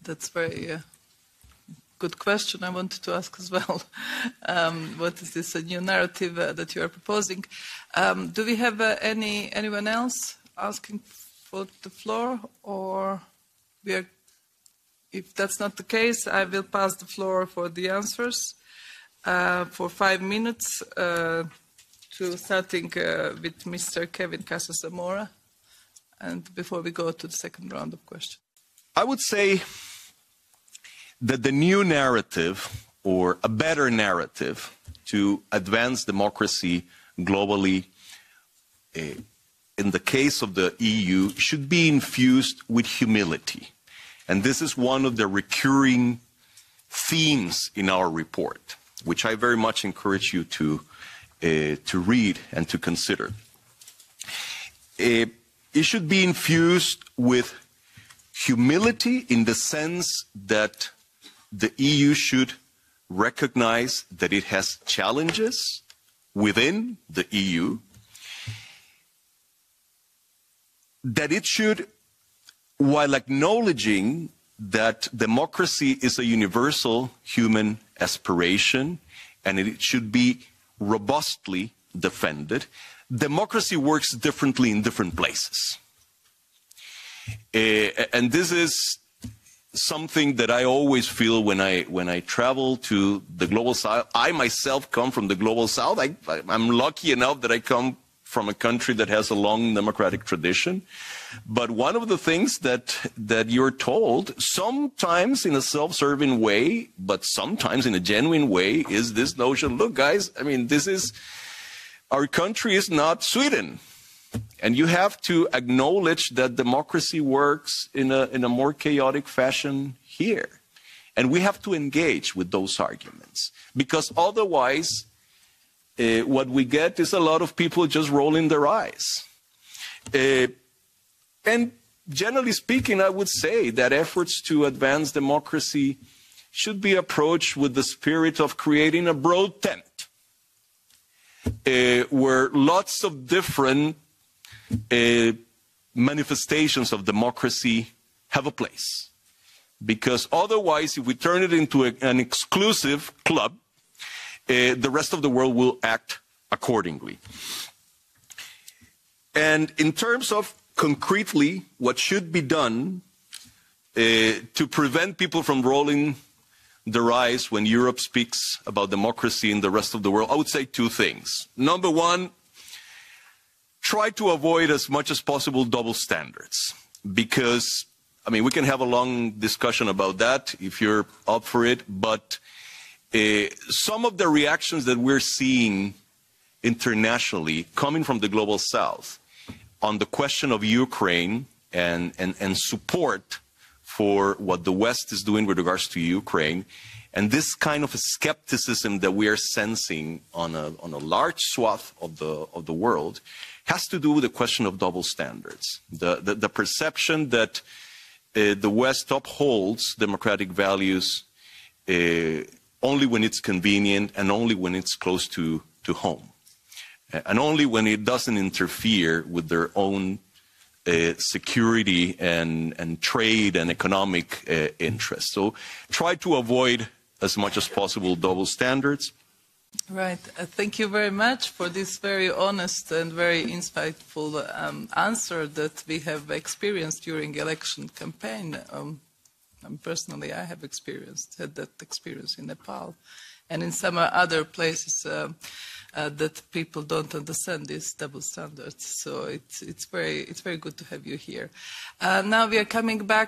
That's very good question. I wanted to ask as well. What is this a new narrative that you are proposing? Do we have anyone else asking for the floor, or we are? If that's not the case, I will pass the floor for the answers for 5 minutes, starting with Mr. Kevin Casas-Zamora, and before we go to the second round of questions. I would say that the new narrative, or a better narrative, to advance democracy globally, in the case of the EU, should be infused with humility. And this is one of the recurring themes in our report, which I very much encourage you to read and to consider. It should be infused with humility in the sense that the EU should recognize that it has challenges within the EU, that it should, while acknowledging that democracy is a universal human aspiration and it should be robustly defended, democracy works differently in different places. And this is something that I always feel when I travel to the global south. I myself come from the global south. I'm lucky enough that I come from a country that has a long democratic tradition. But one of the things that you're told, sometimes in a self-serving way, but sometimes in a genuine way, is this notion, look guys, I mean, our country is not Sweden. And you have to acknowledge that democracy works in a more chaotic fashion here. And we have to engage with those arguments, because otherwise what we get is a lot of people just rolling their eyes. And generally speaking, I would say that efforts to advance democracy should be approached with the spirit of creating a broad tent, where lots of different manifestations of democracy have a place. Because otherwise, if we turn it into an exclusive club, the rest of the world will act accordingly. And in terms of concretely what should be done to prevent people from rolling their eyes when Europe speaks about democracy in the rest of the world, I would say 2 things. Number one, try to avoid as much as possible double standards, because, I mean, we can have a long discussion about that if you're up for it, but some of the reactions that we're seeing internationally coming from the global south on the question of Ukraine and support for what the West is doing with regards to Ukraine, and this kind of a skepticism that we are sensing on a large swath of the world, has to do with the question of double standards. The perception that the West upholds democratic values only when it's convenient and only when it's close to home, and only when it doesn't interfere with their own security and trade and economic interests. So try to avoid as much as possible double standards. Right. Thank you very much for this very honest and very insightful answer that we have experienced during election campaign. Personally, I have had that experience in Nepal and in some other places that people don't understand these double standards. So it's very good to have you here. Now we are coming back